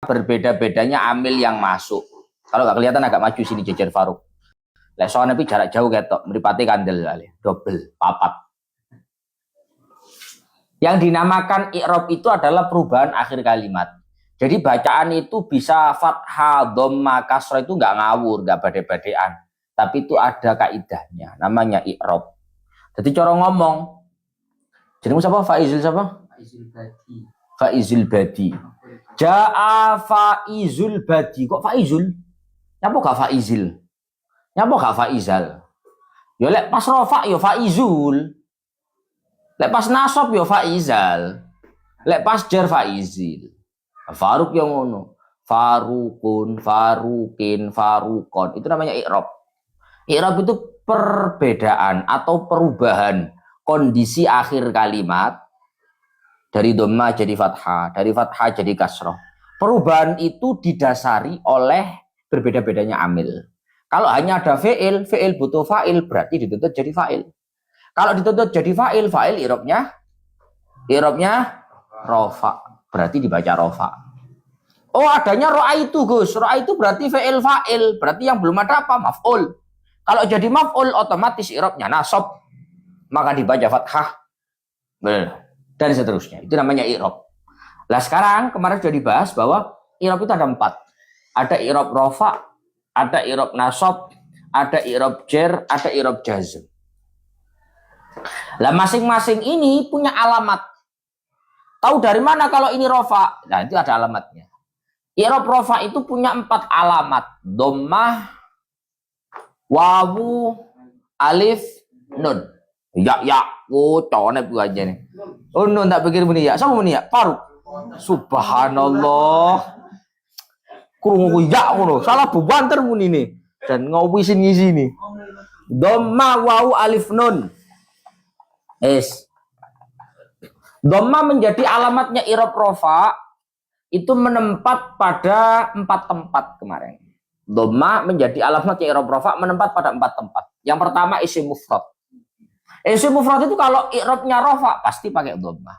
berbeda-bedanya amil yang masuk. Kalau nggak kelihatan agak maju sini jajar Faruk. Lek soalnya jarak jauh ketok, mripate kandel kali, double, papat. Yang dinamakan i'rab itu adalah perubahan akhir kalimat. Jadi bacaan itu bisa fathah, dhamma, kasrah itu nggak ngawur, nggak bade-badean. Tapi itu ada kaidahnya, namanya i'rab. Jadi cara ngomong, jenengmu siapa? Faizul siapa? Faizul Badi. Faizul Badi. Ja'a Faizul Badi. Kok Faizul? Nyapa gak Faizil? Nyapa gak Faizal? Ya lek pas rofa ya Faizul. Lek pas nasab ya Faizal. Lek pas jar Faizil. Faruk yang ngono. Farukun, farukin, farukon. Itu namanya i'rab. I'rab itu perbedaan atau perubahan kondisi akhir kalimat dari dhamma jadi fathah, dari fathah jadi kasroh. Perubahan itu didasari oleh berbeda-bedanya amil. Kalau hanya ada fi'il butuh fa'il, berarti dituntut jadi fa'il. Kalau dituntut jadi fa'il i'rabnya rofa, berarti dibaca rofa. Oh, adanya ro'a itu, Gus. Ro'a itu berarti fi'il fa'il, berarti yang belum ada apa? Maf'ul. Kalau jadi maf'ul otomatis i'rabnya nasab, maka dibaca fathah. Dan seterusnya. Itu namanya i'rab. Nah, sekarang kemarin sudah dibahas bahwa i'rab itu ada 4. Ada i'rab rofa, ada i'rab nasab, ada i'rab jar, ada i'rab jazm. Lah masing-masing ini punya alamat. Tahu dari mana kalau ini rofa? Nah, itu ada alamatnya. I'rab rofa itu punya 4 alamat. Dhammah, wawu, alif, nun. Ya, cone bu aja nih. Oh, nun tak pikir muni ya. Sama muni ya? Faruk. Subhanallah. Kurung ya ngono. Salah bubanter muni nih. Dan ngopi sini. Dhamma wawu alif nun. Dhamma menjadi alamatnya i'rab rofa itu menempat pada 4 tempat kemarin. Dhamma menjadi alamatnya i'rab rofa menempat pada 4 tempat. Yang pertama isim mufrad. Isim mufrad itu kalau i'rabnya rofa pasti pakai dhamma.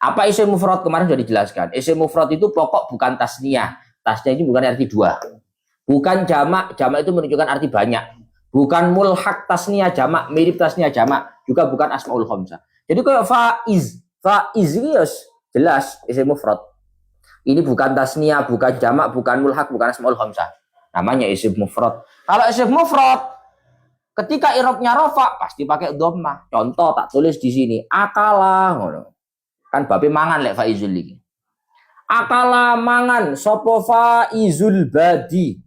Apa isim mufrad kemarin sudah dijelaskan. Isim mufrad itu pokok bukan tasniyah. Tasniyah itu bukan arti 2. Bukan jamak. Jamak itu menunjukkan arti banyak. Bukan mulhaq tasniyah jamak, mirip tasniyah jamak, juga bukan asmaul khamsah. Jadi kayak faiz ini jelas isim mufrad. Ini bukan tasniyah, bukan jamak, bukan mulhaq, bukan asmaul khamsah. Namanya isim mufrad. Kalau isim mufrad ketika i'rabnya rafa pasti pakai dhammah. Contoh tak tulis di sini, akala ngono. Kan babe mangan lek faizul iki. Akala mangan sapa Faizul Badi.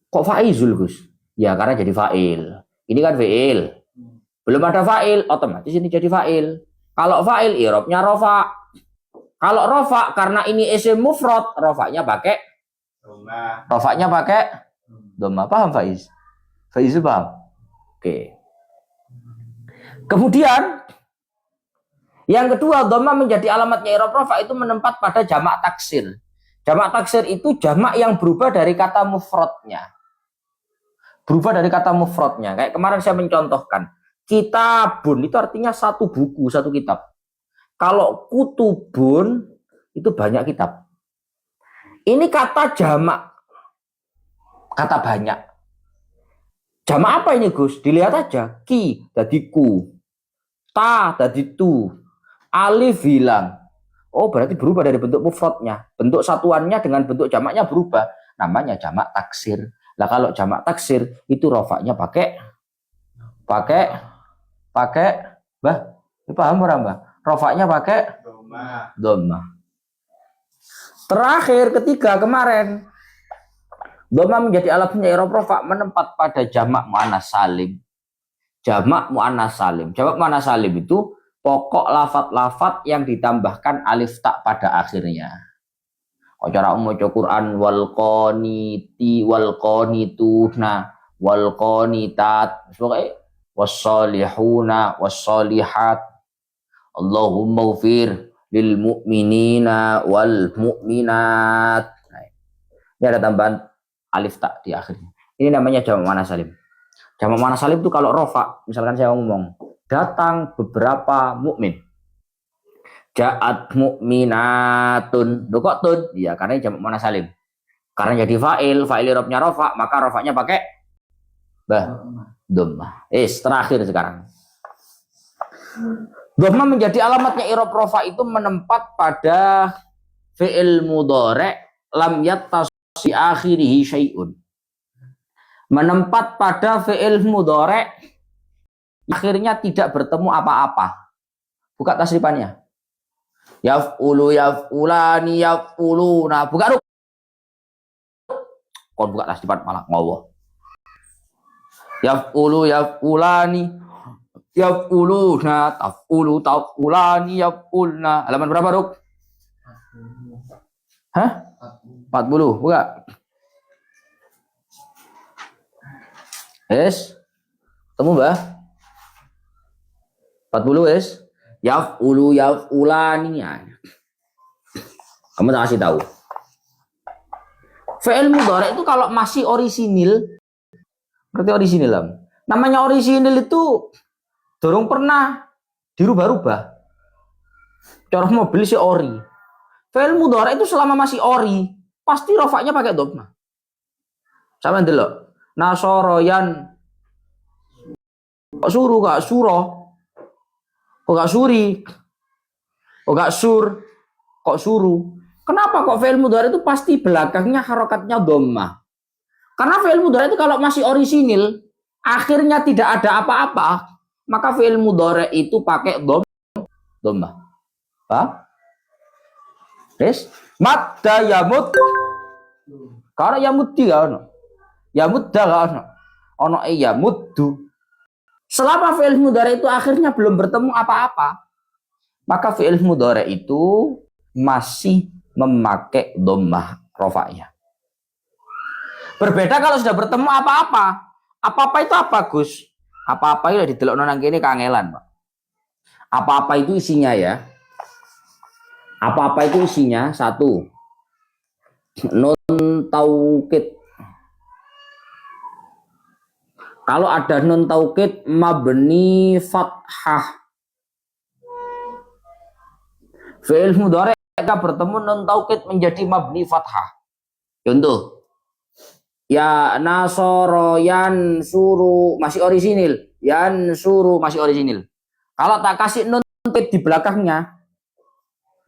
Kok faizul, Gus? Ya karena jadi fa'il. Ini kan fi'il. Belum ada fa'il, otomatis ini jadi fa'il. Kalau fa'il i'rabnya rafa. Kalau rafa karena ini isim mufrad, rafanya pakai dhamma. Rafanya pakai dhamma. Paham Faiz? Faiz paham? Oke. Kemudian yang kedua, dhamma menjadi alamatnya i'rab rafa itu menempat pada jamak taksir. Jamak taksir itu jamak yang berubah dari kata mufradnya. Kayak kemarin saya mencontohkan. Kitabun itu artinya satu buku, satu kitab. Kalau kutubun itu banyak kitab. Ini kata jamak. Kata banyak. Jamak apa ini, Gus? Dilihat aja. Ki jadi ku. Ta jadi tu. Alif hilang. Oh, berarti berubah dari bentuk mufradnya. Bentuk satuannya dengan bentuk jamaknya berubah. Namanya jamak taksir. Lah kalau jamak taksir itu rofaknya pakai Mbah. Paham ora, Mbah? Rofaknya pakai dhamma. Terakhir ketiga kemarin dhamma menjadi alatnya i'rab rafa menempat pada jamak muannas salim. Jamak muannas salim itu pokok lafat-lafat yang ditambahkan alif tak pada akhirnya. Cara maca Quran wal qaniti wal qanituna wal qanitat sebagai wassalihuna wassalihat Allahumma ighfir lil mu'minina wal mu'minat. Ini ada tambahan alif tak di akhirnya. Ini namanya jamak muannas salim. Jamak muannas salim itu kalau rofa, misalkan saya ngomong datang beberapa mukmin. Ja'at mu'minatun. Loh kok tun? Ya karena jamak muannas salim. Karena jadi fa'il irobnya rofa, maka rofanya pakai dhammah. Terakhir sekarang. Dhammah menjadi alamatnya irob rofa itu menempat pada fi'il mudhari' lam yattasi akhirihi syai'un. Menempat pada fi'il mudhari' akhirnya tidak bertemu apa-apa. Buka tasrifannya. Yaf'ulu yaf'ulani yaf'uluna. Buka ruk. Kon buka tasrifan malah ngowo. Yaf'ulu yaf'ulani yaf'uluna taf'ulu taf'ulani yaf'ulna. Halaman berapa, Ruk? Hah? 40. Buka. Temu, Mbah? 40, Yaf'ulu yaf'ulani. Kamu tak kasih tahu. Fi'il mudhari' itu kalau masih orisinil, berarti orisinil. Namanya orisinil itu dorong pernah dirubah-rubah. Cara mobil si ori. Fi'il mudhari' itu selama masih ori, pasti rofaknya pakai dhammah. Sama ndelok. Nasoroyan. Kok suruh gak suro? Kok gak suri? Kok gak sur? Kok suruh? Kenapa kok fi'il mudhari' itu pasti belakangnya harokatnya dhammah? Karena fi'il mudhari' itu kalau masih orisinil, akhirnya tidak ada apa-apa, maka fi'il mudhari' itu pakai dhammah. Paham? Madda yamud. Karena yamuddi gak ono. Yamudda gak ono. Ono yamuddu. Selama fi'il mudhari' itu akhirnya belum bertemu apa-apa, maka fi'il mudhari' itu masih memakai dhammah rofa'nya. Berbeda kalau sudah bertemu apa-apa. Apa-apa itu apa, Gus? Apa-apa itu didelokno nang kene kangelan, Pak. Apa-apa itu isinya ya. Apa-apa itu isinya satu. Nun taukid. Kalau ada nun taukid mabni fathah. Fi'il mudhari' bertemu nun taukid menjadi mabni fathah. Contoh, ya nasoro yan suru masih orisinil, yan suru masih orisinil. Kalau tak kasih nun taukid di belakangnya,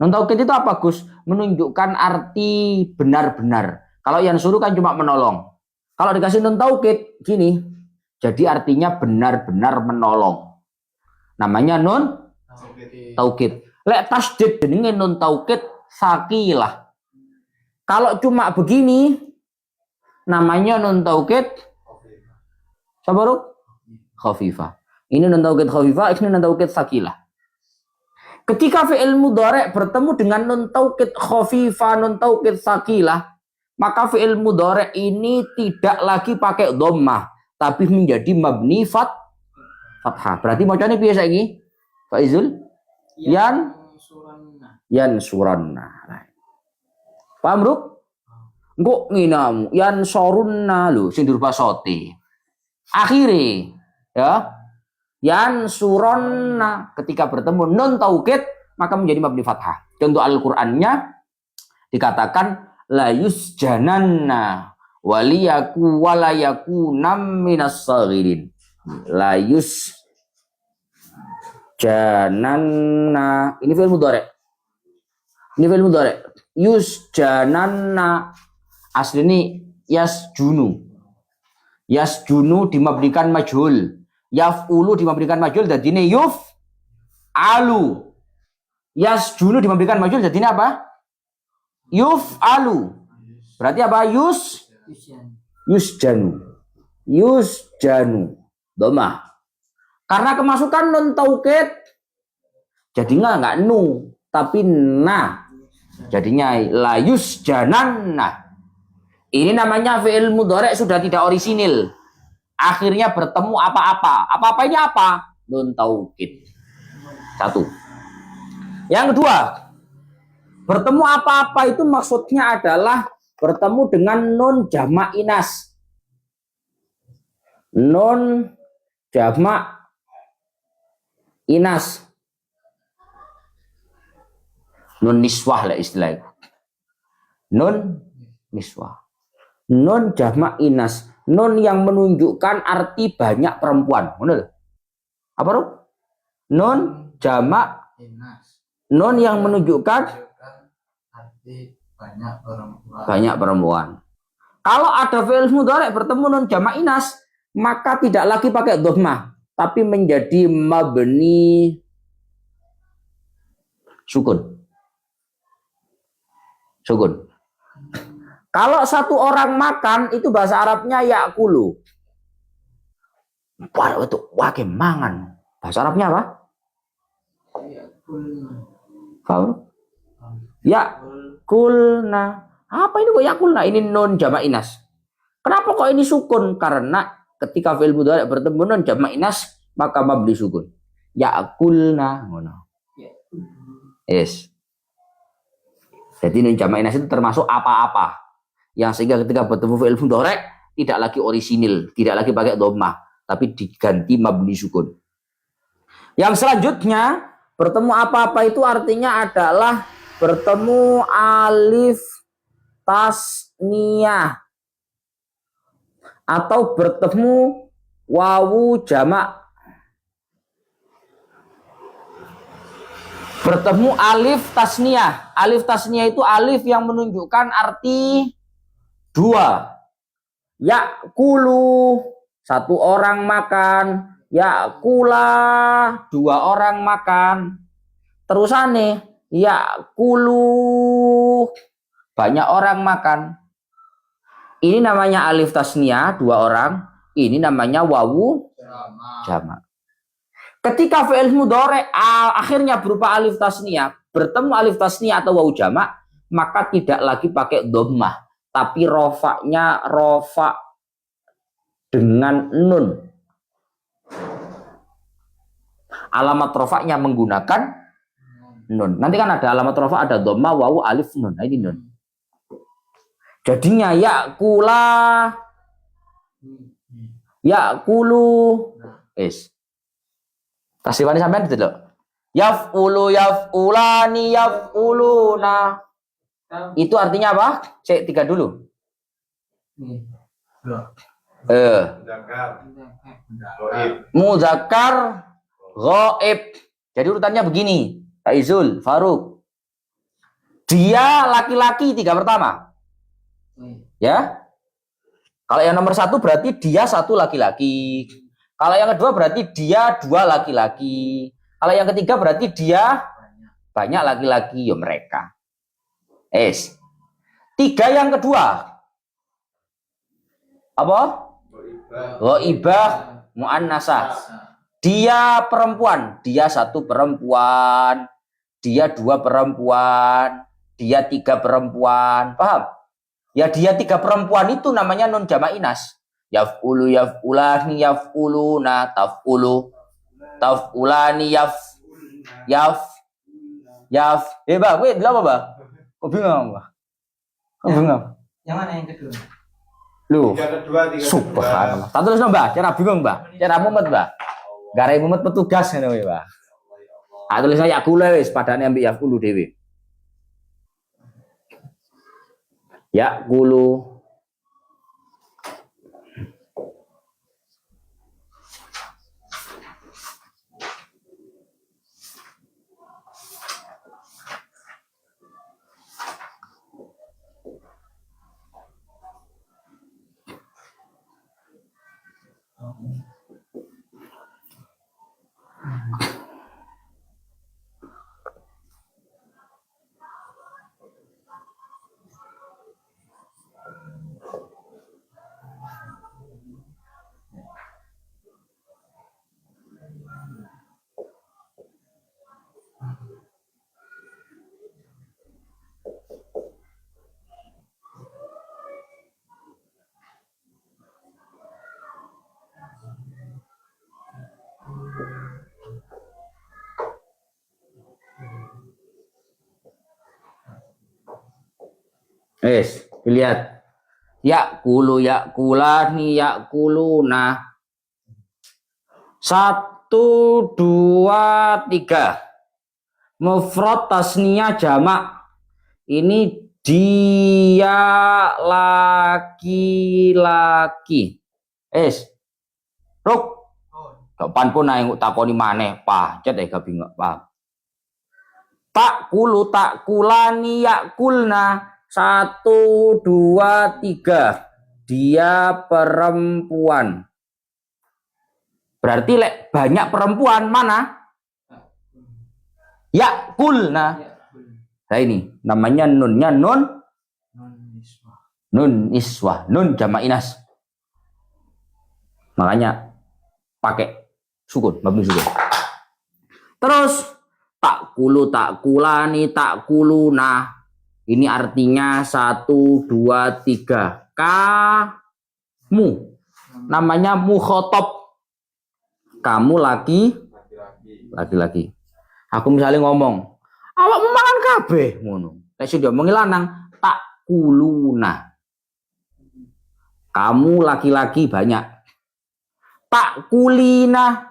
nun taukid itu apa, Gus? Menunjukkan arti benar-benar. Kalau yan suru kan cuma menolong. Kalau dikasih nun taukid gini, jadi artinya benar-benar menolong. Namanya nun taukid. Lek tasdid jenenge nun taukid sakilah. Kalau cuma begini namanya nun taukid sabaruk khafifah. Ini nun taukid khafifah, ini nun taukid sakilah. Ketika fi'il mudhari' bertemu dengan nun taukid khafifah, nun taukid sakilah, maka fi'il mudhari' ini tidak lagi pakai dhammah, tapi menjadi mabni fathah. Berarti macamnya piye saiki? Pak Izul? Yan suranna. Paham, Ruk? Engko nginamu yan sorunna lho sing dirupa sote. Akhire ya yan suronna ketika bertemu nun taukid maka menjadi mabni fathah. Contoh Al-Qur'annya dikatakan la yusjananna waliyaku walayakunam minas saghirin. La yusjananna. Ini fi'il mudhari'. Ini fi'il mudhari'. Yusjananna aslinya yasjunu. Yasjunu dimabnikan majhul. Yaf'ulu dimabnikan majhul dadine yuf'alu. Yasjunu dimabnikan majhul dadine apa? Yuf'alu. Berarti apa? Yusjanu. Yusjanu. Dhammah. Karena kemasukan nun taukid jadinya enggak nu tapi na. Jadinya la yusjananna. Ini namanya fi'il mudhari' sudah tidak orisinil. Akhirnya bertemu apa-apa. Apa-apanya apa? Nun taukid. Satu. Yang kedua, bertemu apa-apa itu maksudnya adalah bertemu dengan nun jamak inas. Nun jamak inas. Nun niswah lah istilahnya. Nun niswah. Nun jamak inas. Nun yang menunjukkan arti banyak perempuan. Benar? Apa tuh? Nun jamak inas. Nun yang menunjukkan arti banyak perempuan. Kalau ada fi'il mudhari bertemu nun jamak inas, maka tidak lagi pakai dhammah, tapi menjadi mabni sukun. Sukun. Kalau satu orang makan, itu bahasa Arabnya yakulu. Wah, itu wake mangan. Bahasa Arabnya apa? Yakulna. Apa ini kok yakulna? Ini nun jamak inas. Kenapa kok ini sukun? Karena ketika fi'il mudhari bertemu nun jamak inas, maka mabni sukun. Yakulna. Yes. Jadi nun jamak inas itu termasuk apa-apa yang sehingga ketika bertemu fi'il mudhari tidak lagi orisinil, tidak lagi pakai dhammah, tapi diganti mabni sukun. Yang selanjutnya bertemu apa-apa itu artinya adalah bertemu alif tasniyah atau bertemu wawu jamak. Bertemu alif tasniyah. Alif tasniyah itu alif yang menunjukkan arti dua. Yakulu, satu orang makan. Yakula, dua orang makan. Terusane yakulu, banyak orang makan. Ini namanya alif tasniyah, dua orang. Ini namanya wawu jamak. Ketika fi'il mudhari akhirnya berupa alif tasniyah, bertemu alif tasniyah atau wawu jamak, maka tidak lagi pakai dhammah, tapi rofaknya rofa dengan nun. Alamat rofaknya menggunakan nun. Nanti kan ada alamat rofa, ada dhammah, wawu, alif, nun. Nah, ini nun. Jadinya yakula, yakulu, es. Tasrifane sampean gitu loh. Yaf'ulu, yaf'ulani, yaf'uluna. Itu artinya apa? Cek tiga dulu. Mudzakkar, ghaib. Jadi urutannya begini. Faizul, Faruk. Dia laki-laki tiga pertama. Ya. Kalau yang nomor satu berarti dia satu laki-laki. Kalau yang kedua berarti dia dua laki-laki. Kalau yang ketiga berarti dia banyak laki-laki. Yo mereka. Tiga yang kedua. Apa? Ghaibah muannasah. Dia perempuan. Dia satu perempuan. Dia dua perempuan. Dia tiga perempuan. Paham? Ya dia tiga perempuan itu namanya nun jamak inas. Yaf'ulu, yaf'ulani, yaf'uluna, taf'ulu, taf'ulani, yaf. Bah, gue bilang apa, bah? Kok bingung, bah? Kok bingung? Yang mana yang kedua? Lu, subhanallah. Tak tulis, bah. Cara bingung, bah. Cara mumet, bah. Garai mumet petugas, kan, bah. Tulisnya yakula, wis. Padahal ambil yakulu dewi. Yakulu. Lihat. Yakulu, yakulani, yakuluna. 1, 2, 3. Mufrad tasniyah jamak. Ini dia laki-laki. Ruk. Kapan pun naik takoni maneh, pacet gak bingung, paham. Takulu takulani yakulna 1 2 3. Dia perempuan. Berarti banyak perempuan mana? Yakulna. Nah ini namanya nunnya nun iswah. Nun jamak inas. Makanya pakai sukun, mabni sukun. Terus takulu takulani takuluna. Ini artinya 1 2 3. Kamu. Namanya mukhotob. Kamu laki-laki. Aku misalnya ngomong, awakmu makan kabeh ngono. Nek sing diomongi lanang, takuluna. Kamu laki-laki banyak. Takulina,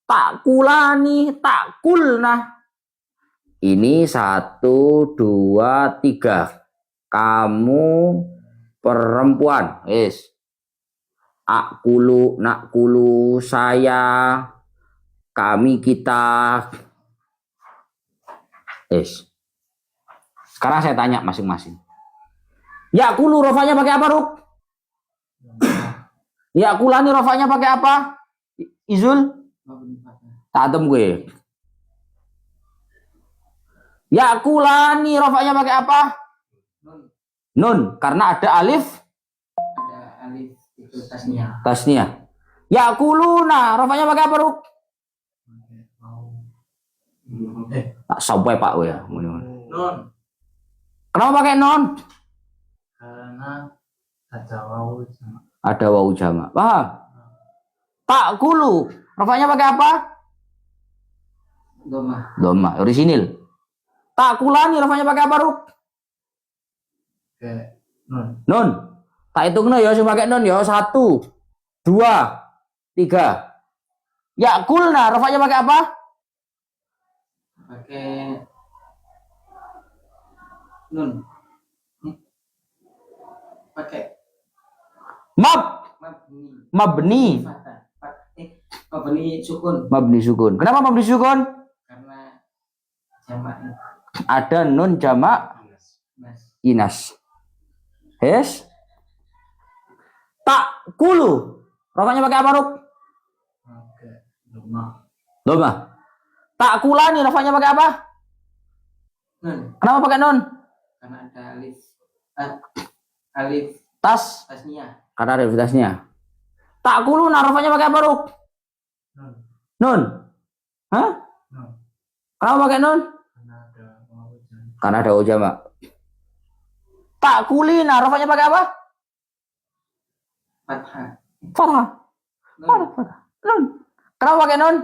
takulani, takulna. Ini 1 2 3. Kamu perempuan. Akulu, nakulu, saya, kami, kita. Sekarang saya tanya masing-masing. Yakulu rofanya pakai apa, Ruk? Yakulani rofanya pakai apa? Izul? Tatem gue. Yakulani rofanya pakai apa? Nun, karena ada alif. Ada alif itu tasniah. Tasniah. Yakuluna rofanya pakai apa, Ruk? Tak sampai Pak ya. Non. Kenapa pakai non? Karena ada wau jamak. Ada wau jamak. Paham? Takulu rofanya pakai apa? Doma. Orisinil. Takulani rofanya pakai apa, Ruk? Non. Tak hitungno ya sing pakai non ya 1 2 3. Yakulna rofanya pakai apa? Pakai nun. Pakai mabni. Mabni sukun. Kenapa mabni sukun? Karena jamak. Ada nun jamak inas. Takulu rofanya pakai apa, Ruk? Pakai Doma. Takulani rofanya pakai apa? Nun. Kenapa pakai nun? Karena ada alif tasniah. Karena ada alif tasniah. Takuluna rofanya pakai apa, Ruk? Nun. Hah? Nun. Kenapa pakai nun? Karena ada wau jamak. Takulina rofanya pakai apa? Fathah. Nun. Kenapa pakai nun?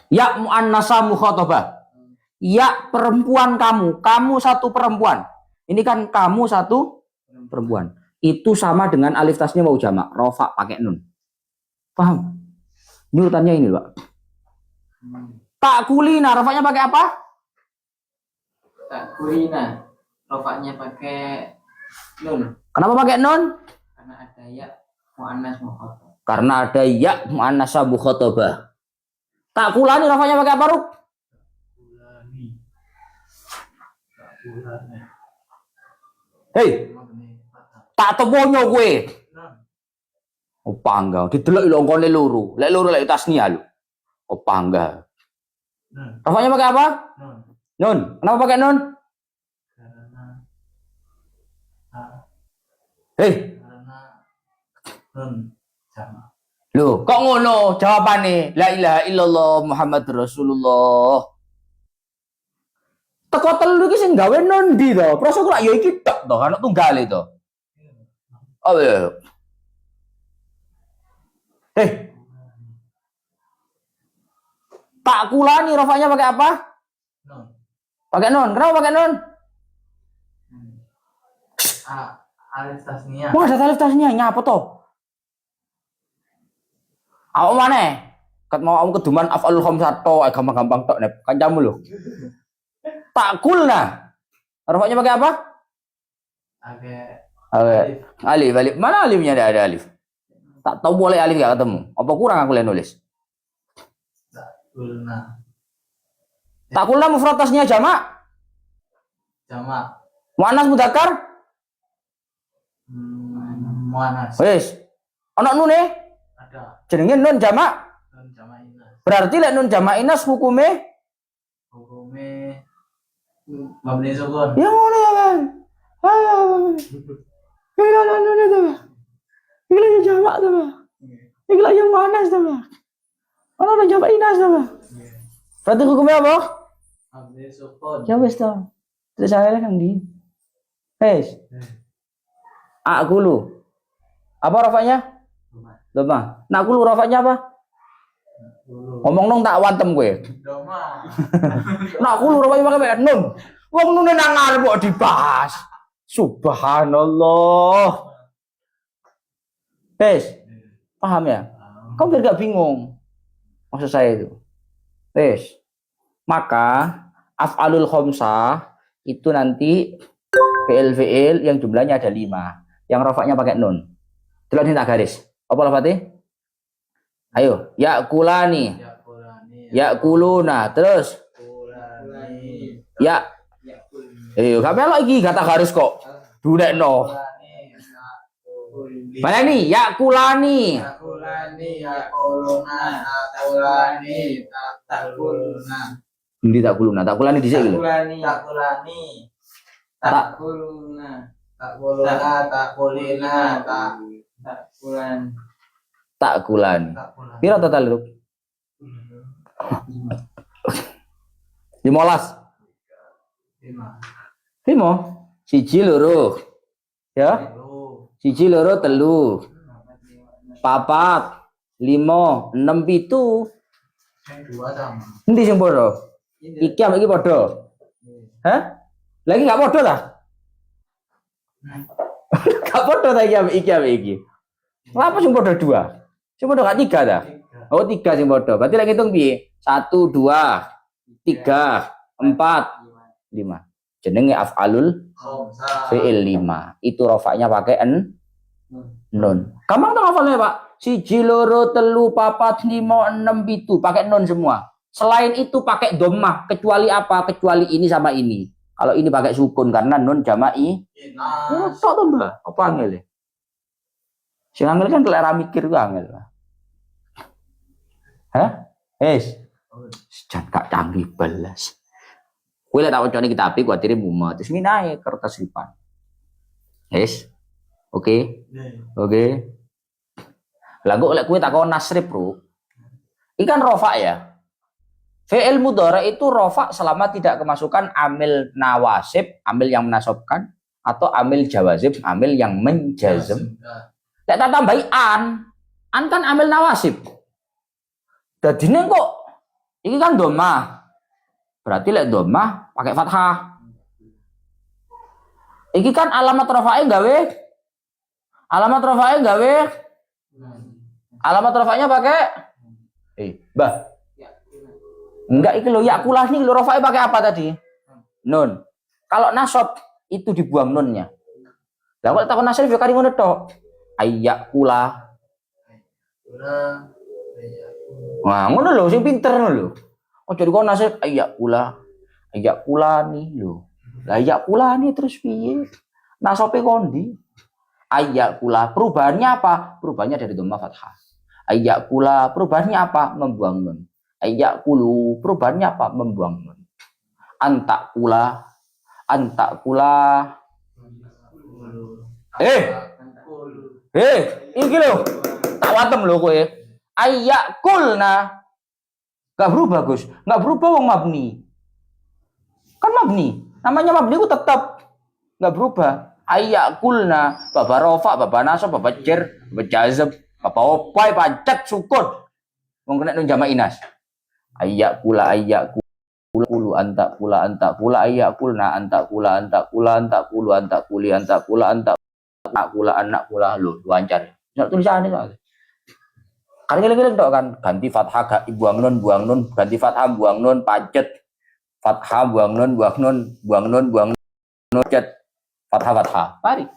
Ya muannasa mukhatabah. Ya perempuan kamu. Kamu 1 perempuan. Ini kan kamu 1 perempuan. Itu sama dengan alif tasnya wau jamak. Rofa pakai nun. Paham? Ini urutannya ini, Pak. Takulina rofanya pakai apa? Takulina rofanya pakai nun. Kenapa pakai nun? Karena ada ya muannas mukhatabah. Karena ada ya muannasa mukhatabah. Takulani rofanya pakai apa, Ruk? Hei, tak teponyo gue. Opangga, didelok longkone loro. Lek loro lek tasnia lho. Opangga. Rofanya pakai apa? Nun. Kenapa pakai nun? Hei. Karena nun jamak. Loh, kok ngono jawabane? La ilaha illallah Muhammadur Rasulullah. Teko telu iki sing gawe nun ndi to? Prasa kok ya iki tok to, anak tunggal itu. Oh iya. Takulani rofanya pakai apa? Pakai nun. Kenapa pakai nun? Alif tasnia. Wah, ada alif tasnya. Nyapa toh? Awak mana? Kat mau kamu keduman af'alul khamsah to, gampang-gampang tok nek kancamu lho. Takulna. Rofaknya pakai apa? Pakai Alif. Alif. Mana alifnya? Tidak ada alif. Tak tahu boleh alif gak ketemu. Apa kurang aku nulis? kulna. Takulna mufrad tasnya jamak. Jamak. Muannas mudzakkar. Muannas. Wis. Ana nun Ada. jenenge nun jamak. Nun jamak inas. Berarti lek nun jamak inas hukume Hukumnya mabni sukun. ya ngono ya kan. Ayo. Iki nun itu. Iki lagi jamak to, Pak. Iki lagi muannas to, Pak. Ana nun jamak inas to, Pak. Berarti hukumnya apa? Mabni sukun. Ya wis to. Terus saya kan di. Wis. Akulu. Apa rafanya? Doma. Nakulu rafanya apa? Ngomong nong tak wantem gue. Doma. Nakulu rafanya pakai nun. Wong nune nang ngarep kok dibahas. Subhanallah. Wes. Paham ya? Kau biar gak bingung. Maksud saya itu. Wes. Maka af'alul khamsah itu nanti fi'il yang jumlahnya ada 5. Yang rafanya pakai nun. Delok ini tak garis. Apa lafate? Ayo, yakulani. Yakuluna. Terus Kulani. ya. Ayo, gak melok iki kata garis kok. Dudekno. Mana nih? Yakulani. Takulani, yakuluna, takulani, takuluna. Ndi takuluna. Takulani dhisik lho. Takulani, takulani, takuluna, takuluna, takulina, takulan, Takulani. takulan. Piro total lu? 15. 5. Siji loro. Ya. Siji loro telu. Papat. 5. 6 7. Yang dua sama. Endi sing padha? Iki ambek iki padha. Hah? Lagi gak padha ta? Gak padha ta iki ambek iki ambek iki. Kenapa sing padha 2? Sing padha gak 3 ta? Oh 3 sing padha. Berarti lek ngitung piye? 1 2 3 4 5. Jenenge af'alul fi'il 5. Itu rofaknya pakai nun. Gampang to hafalnya, Pak. Siji loro telu papat 5 6 7 pakai nun semua. Selain itu pakai dhammah, kecuali apa? Kecuali ini sama ini. Kalau ini pakai sukun karena nun jama'i. Ya, tok to, Mbak. Apa angel? Sing angel kan kelera mikir ku angel. Hah? Jangan gak canggih belas. Kowe lek tak wacane kitab iki kuatire mumet. Terus minae kertas lipan. Oke. Lah kok lek kowe takon nasrif, Bro. Ikan rofa ya. Fi'il mudhari itu rofa selama tidak kemasukan amil nawasib, amil yang menasobkan, atau amil jawazib, amil yang menjazm. Lek tak tambahi an kan amil nawasib. Dadine kok iki kan dhammah. Berarti lek dhammah pakai fathah. Iki kan alamat rafa'e gawe. Alamat rafa'nya pakai Mbah. Enggak iki lho yakulah nih lho rafa'e pakai apa tadi? Nun. Kalau nasab itu dibuang nunnya. Lah kok takon nasab ya kari ngono tok. Ayyakula. Wah, ngono lho sing pinter ngono lho. Ojo dikon nasab ayyakula nih lho. Lah ayyakula nih terus piye? Nasabe kondi. Ayyakula perubahannya apa? Perubahannya dari dhamma fathah. Ayyakula perubahannya apa? Membuang nun. Ayyakulu perubahannya apa? Membuang nun. Antakula iki lho. Tak watem lho kowe. Ayyakulna. Gak berubah, Gus. Gak berubah wong mabni. Kan mabni. Namanya mabni ku tetap gak berubah. Ayyakulna. Baba rofa, baba nasab, baba jer, baba jazab, baba opai, pancet, sukun. Wong kena nun jama' inas. Ayyakula kulu anta kula ayakulna anta kula anak kula lu lancar. Nek tulisane soalnya. Kan kira-kira tok kan ganti fathah gak buang nun, ganti fathah buang nun, pacet. Fathah buang nun, cet. Fathah. Mari.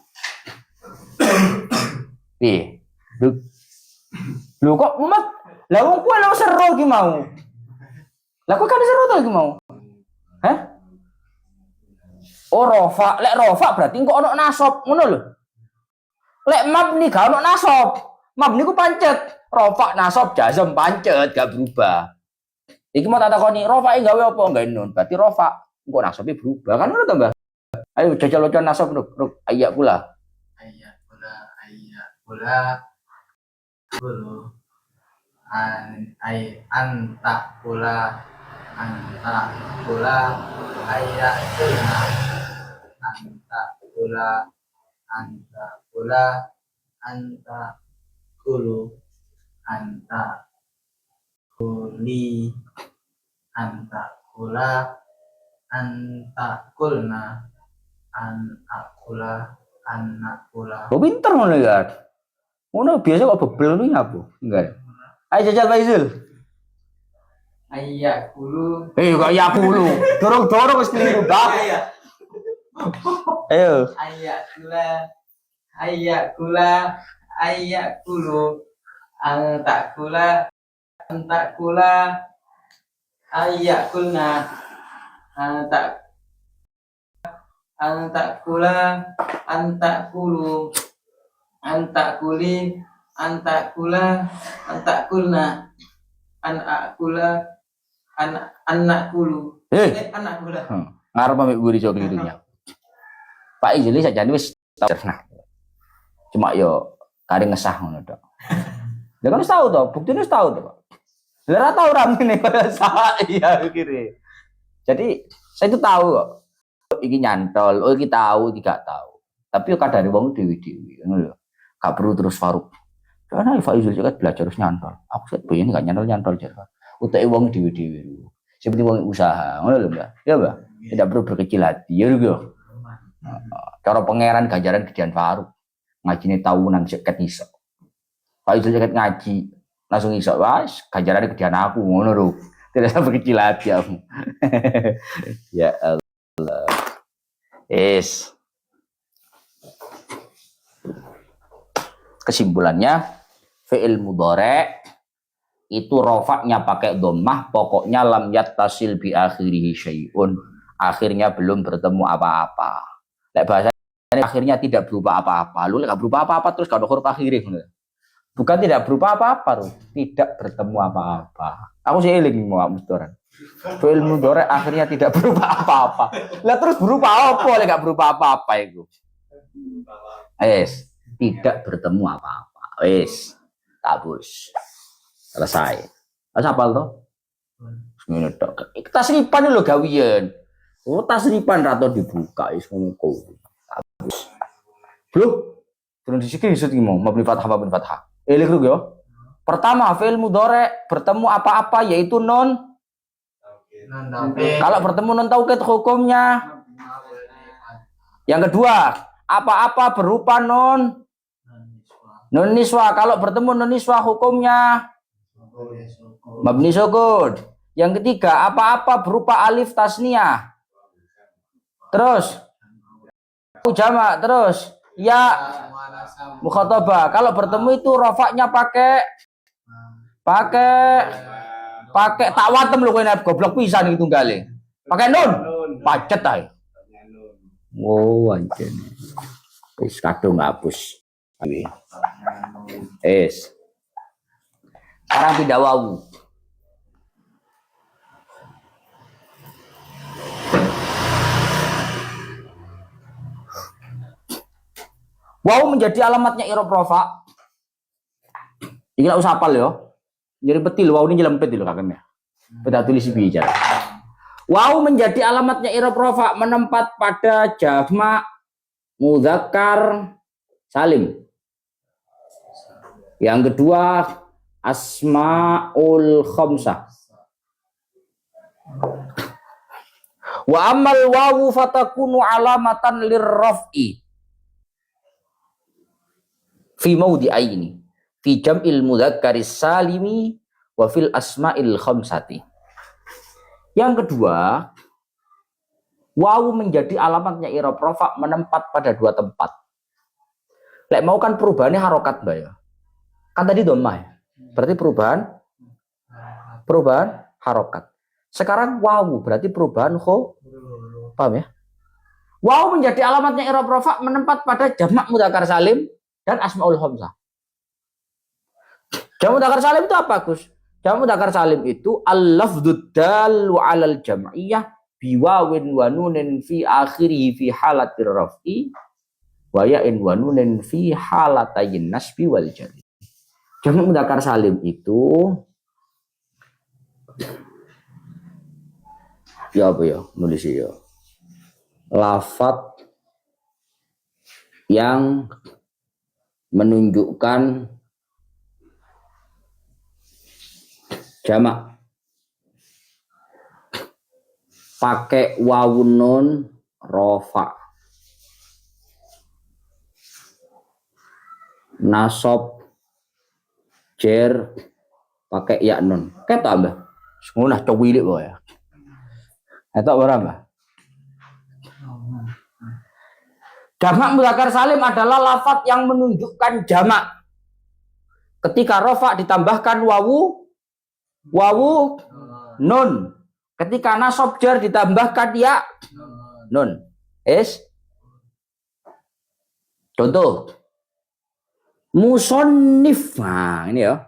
Piye? Lu kok umat? Lah wong kowe lho seru ki mau. Lah kok kan seru to ki mau? Hah? Oh rofa, lek rofa berarti kok ono nasab, ngono lho. Lek mabni gak ono nasab. Mabni ku pancet. Rofa nasab jazm pancet gak berubah. Iki mau tak takoni, rofa gawe apa? Gawe nun. Berarti rofa engko nasabnya berubah. Kan ngono to, Mbah? Ayo jajal-jajal nasab ruk. Ayak pula. Kulu anta kula ayatuna anta kulu anta kuli anta kula anta kulna anak kula. Kok pinter ngono ya? Ngono biasa kok bebel ngono apa? Enggak. Ayo jajal Faizul. Ayakulu. Kok ya dulu. Dorong wis keliru, Bang. Ayo. Ayakulu. Antakula. Ayakulna. Antakulu. Antakuli, antakula, antakulna, anakulu. Anakula. Ngarep ambek guru cok kelirunya. Pak Izuli sajane wis tau cerna. Cuma yo kare ngesah ngono tok. Lah kan wis tau to, buktine wis tau to, Pak. Lah ora tau ra ngene salah iya kiri. Jadi saya itu tahu kok. Iki nyantol, iki tahu, iki gak tahu. Tapi yo kadare wong dewi-dewi ngono lho. Gak perlu terus Faruk. Karena Faizul juga belajar harus nyantol. Aku set boy ini gak nyantol jar. Utek wong dewi-dewi dulu. Seperti wong usaha, ngono lho, Mbak. Ya, Mbak. Tidak perlu berkecil hati, ya lho. Cara pangeran ganjaran gedean Faruk. Ngajine tahunan seket iso. Faizul seket ngaji, langsung iso. Wes, ganjarane gedean aku, ngono lho. Tidak usah berkecil hati aku. Ya Allah. Kesimpulannya fi'il mudhari itu rofaknya pakai dhammah, pokoknya lam yattasil bi akhirih syai'un, akhirnya belum bertemu apa-apa. Lek bahasa akhirnya tidak berupa apa-apa. Lu enggak berupa apa-apa terus kalau huruf akhirih. Bukan tidak berupa apa-apa, tidak bertemu apa-apa. Aku sih eling mau mustoran. Fi'il mudhari akhirnya tidak berupa apa-apa. Lah terus berupa apa lek enggak berupa apa-apa itu? Tidak bertemu apa-apa. Wis, tabus. Selesai. Wis apal to? Ngene tok. Tasripan lho gawian. Oh, tasripan ra to dibuka wis ngono kok. Tabus. Bro, turun di sini iki mau mabni fathah. Eling lho yo. Pertama, fi'il mudhari bertemu apa-apa yaitu non. Kalau bertemu non taukid hukumnya. Yang kedua, apa-apa berupa non niswa. Kalau bertemu non niswa hukumnya mabni sukun. Yang ketiga, apa-apa berupa alif tasniyah. Terus jamak, terus ya mukhatabah. Kalau bertemu itu rofaknya pakai tak watem lho kowe goblok pisan iki tunggale. Pakai nun. Pacet ae. Oh, anjen. Wis kadung ngapus. Sekarang tidak wawu. Wawu menjadi alamatnya i'rab rafa. Iki lak usah hafal yo. Jadi betil wawu ini jelempet lho kakeknya. Kita tulis bicara. Wawu menjadi alamatnya i'rab rafa menempat pada jamak mudzakkar salim. Yang kedua, asmaul khamsah. Wa amal wawu fatakunu alamatan lirraf'i fi mawdi'aini fi jam'il mudzakkaris salimi wa fil asma'il khamsati. Yang kedua, wawu menjadi alamatnya i'rab rafa menempat pada dua tempat. Lek mau kan perubahannya harokat, Mbak ya. Kan tadi dhammah ya. Berarti perubahan harokat. Sekarang wawu berarti perubahan paham ya? Wawu menjadi alamatnya i'rab rafa menempat pada jamak mudzakkar salim dan asmaul khamsah. Jamak mudzakkar salim itu apa, Gus? Jamak mudzakkar salim itu al-lafdzud dallu 'alal jam'iyyah biwawin wa nunin fi akhirih fi halatir raf'i wa ya'in wa nunin fi halatayn nasbi wal jarri. Jamak mudzakkar salim itu ya apa ya nulis ya lafaz yang menunjukkan jamak pakai wawun nun rofa, nasab jer pakai ya nun. Ketok Mbah. Ngunah cowilik kok ya. Ketok ora Mbah? Jamak mudzakkar salim adalah lafaz yang menunjukkan jamak. Ketika rofa ditambahkan wawu nun. Ketika nasab jar ditambahkan ya nun. Contoh. Musannif. Nah, ini ya.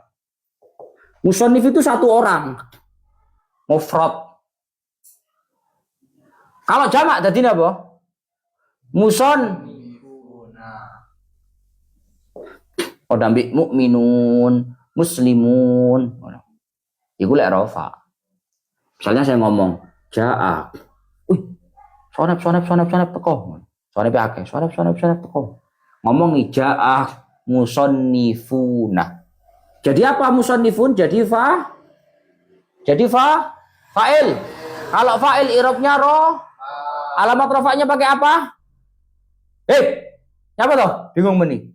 Musannif itu satu orang. Mufrad. Kalau jamak tadi apa? Oh dambi mukminun, muslimun. Iku lek rafa. Misalnya saya ngomong, jaa. Sonep teko. Sonep akeh, sonep teko. Ngomong jaa musannifuna. Jadi apa musannifun? Jadi fa'il. Kalau fa'il i'rabnya alamat rafa'nya pakai apa? Siapa toh? Bingung meni.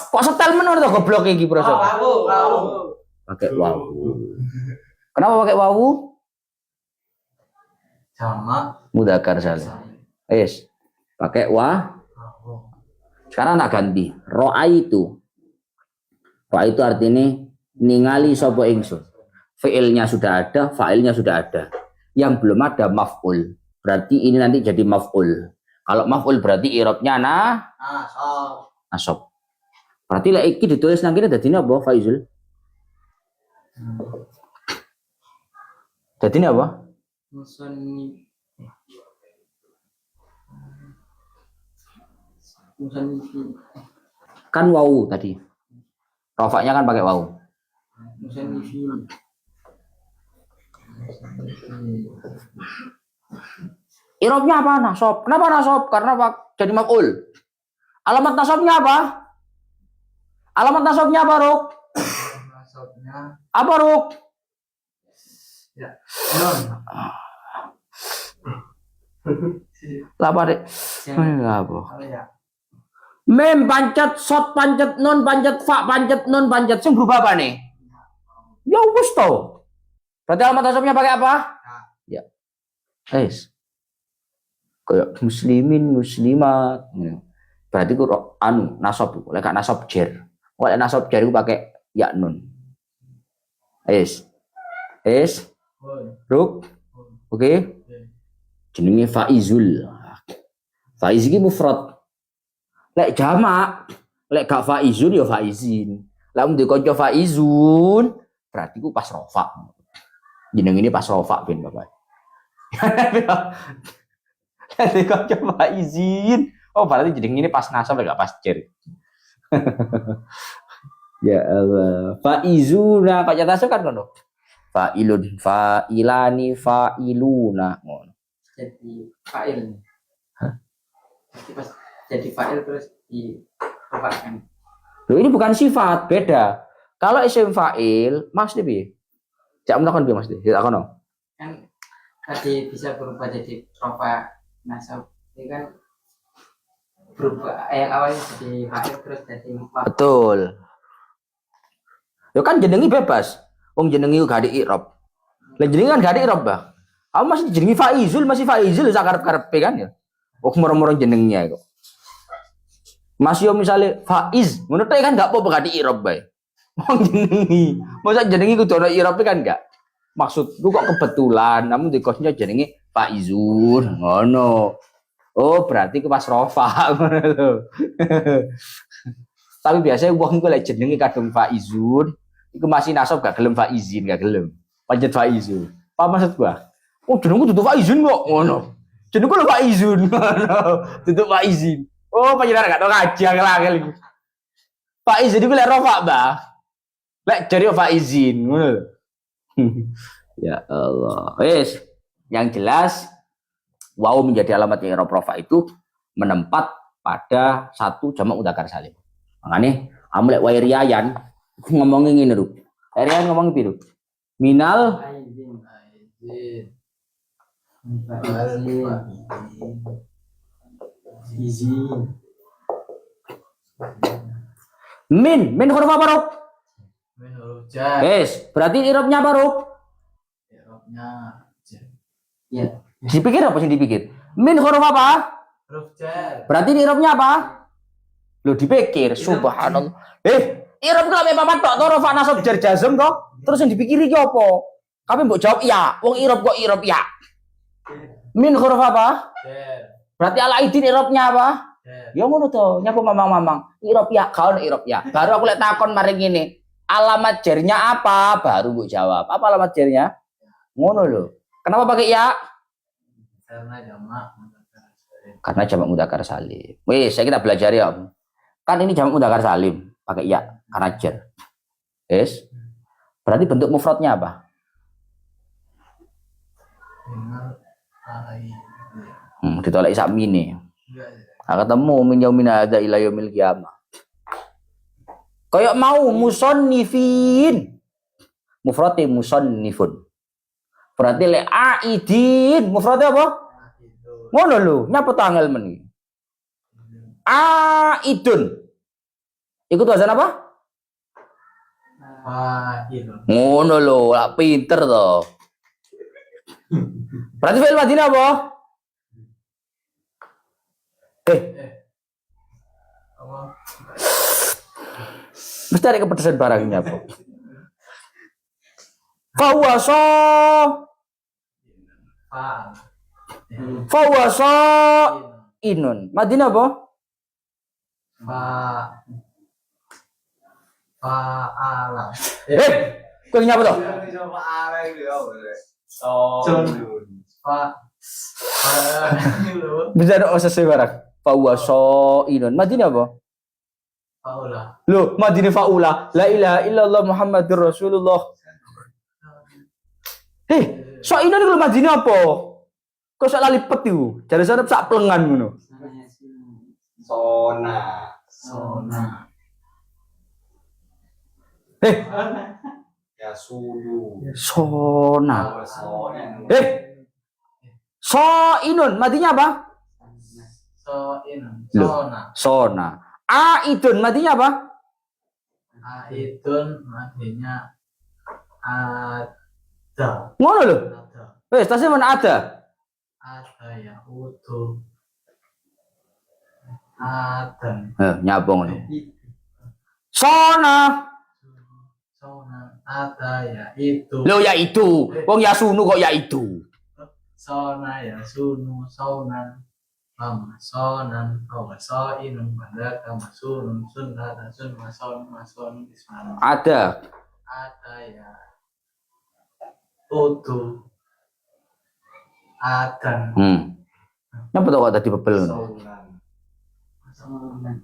Kok setel menur toh goblok iki, Bro? Pakai wawu. Kenapa pakai wawu? Jamak Mudzakkar salim. Pakai Sekarang tak ganti. Ra'aitu artinya ningali sapa ingsun. Fi'ilnya sudah ada, fa'ilnya sudah ada. Yang belum ada maf'ul. Berarti ini nanti jadi maf'ul. Kalau maf'ul berarti i'rabnya nasab. Berarti lek iki ditulis nang kene dadine apa, Faizul? Dadine apa? musannif. Kan wawu tadi. Rafa'nya kan pakai wawu. Musannifin. I'rabnya apa? Nasab. Kenapa nasab? Karena jadi maf'ul. Alamat nasabnya apa? Ruk? Nasabnya Apa, Ruk? ya. Non. Lapa dek. Apa? Ya. Mem pancet, sot pancet, nun pancet, fa pancet, nun pancet. Sing berubah apa nih? Ya wis to. Berarti alamat nasabnya pakai apa? Ya. Kayak muslimin, muslimat. Berarti ku nasab. Lek gak nasab jer. Lek nasab jer ku pakai ya nun. Ruk. Oke. Jenenge faizul. Faiz iki mufrad. Lek jamak, lek gak faizun ya faizin. Lek mung dikonco faizun, berarti ku pas rofa. Jeneng ini pas rofa ben Bapak. Lek dikonco faizin, oh berarti jeneng ini pas nasab gak pas cer. Ya Allah. Faizuna Pak Catasuk kan ngono. Fa'ilun, fa'ilani, fa'iluna. Ngono. Jadi fa'il. Jadi fa'il terus dirofakan. Loh ini bukan sifat, beda. Kalau isim fa'il, maksudnya piye? Jak melakukan piye maksudnya? Tidak kono. Kan tadi bisa berubah jadi rofa nasab. Ini kan berubah yang awalnya jadi fa'il terus jadi maf'ul. Betul. Ya kan jenengi bebas. Wong jenengi gak ada i'rab. Lah jenengi kan gak ada i'rab, Bah. Aku masih jenengi masih Faizul sakarep-karepe kan ya. Wong moro-moro jenengnya kok. Mas yo misale Faiz, ngono tek kan gak apa-apa gak di i'rab bae. Wong jenengi. Masa jenengi kudu ana i'rab kan gak? Maksudku kok kebetulan namun di kosnya jenenge Faizun ngono. Oh, berarti ke pas rofa ngono lho. Tapi biasanya wong iku lek jenenge kadung Faizun, iku masih nasab gak gelem Faizin, gak gelem. Pancet Faizun. Apa maksud gua? Oh, jenengku tutup Faizun kok ngono. Jenengku lho Faizun ngono. Tutup Faizin. Oh, panjenengan gak tau ngaji angel-angel iku. Faizin iku lek rofa, Mbah. Lek jare Faizin ngono lho. Ya Allah. Wes, yang jelas waw menjadi alamat i'rab rofa itu menempat pada satu jamak mudzakkar salim. Makanya kamu lek wae riyan ngomongin ngene lho. Riyan ngomong piro? Minal min huruf apa, Ruk? Min huruf jar. Yes, berarti i'rabnya apa, Ruk? I'rabnya jar. Ya, Dipikir apa sih dipikir? Min huruf apa? huruf jar. Berarti i'rabnya apa? Lo dipikir, subhanallah. I'rab kok mek papat tok to rafa nasab jar jazm to? Terus yang dipikiri ki apa? Kamu mbok jawab iya, wong i'rab kok i'rab ya. Min huruf apa? Jar. Berarti ala idin i'rabnya apa? Jar. Ya ngono to, nyapu mamang-mamang. I'rab ya, kaon i'rab ya. Baru aku lek takon maring ngene. Alamat jarnya apa? Baru mbok jawab. Apa alamat jarnya? Ngono lho. Kenapa pakai ya? Karena jamak mudzakkar salim. Karena jamak mudzakkar salim. Wih, saya kita belajar ya, Om. Kan ini jamak mudzakkar salim, pakai ya karena jar. Yes. Berarti bentuk mufradnya apa? Minal ai. Ditolak sak mine. Enggak. Nah, ketemu min yaumin hadza ila yaumil qiyamah. Kayak mau musannifin. Mufradnya musannifun. Berarti le aidin, mufradnya apa? Ngono lho, nyapa tanggal men. Aidun. Ikut wazan apa? Fa'il. Ngono lho, lah pinter to. Berarti fi'il madhi apa? Apa? Mesti ada kepedesan barangnya apa? Fawasa. Fa'al. Fawasa inun. Madina apa? Fa'ala. Kau nyapa toh? Bisa ada osase barang. Fawasa inun. Madina apa? Fa'ula. Loh, Madinah faula. La ilaha illallah Muhammadur Rasulullah. So ini kalau Madinah apa? Kok sak lipet iku? Jare sarep sak plengan ngono. Sona. Ya sulu. Sona. Sona. So inun. Madinah apa? Sona. Aidun. Madinah apa? Aidun madinya ada. Ngono lho. Ada. Tasnya mana ada? Ada ya utuh. Adan. Nyapa ngono. Sona. Ada ya itu. Lo ya itu. Wong ya sunu kok ya itu. Sona ya sunu sonan. Sonan soinun pada sunun sunnah sun mason isman. Ada. Ada ya utuh. Adan. Nyapa to kok tadi bebel ngono.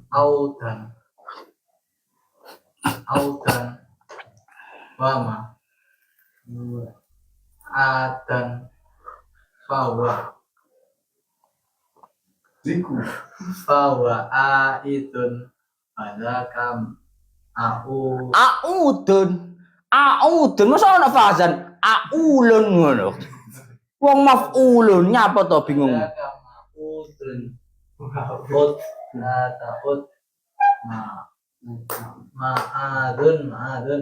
Audan wama adan fawa aidun pada kam Audun masa ana fazan aulun ngono. Wong maf'ulun nyapa to bingung. Ma'udun. Ma'ud. La ta'ud. Ma'adun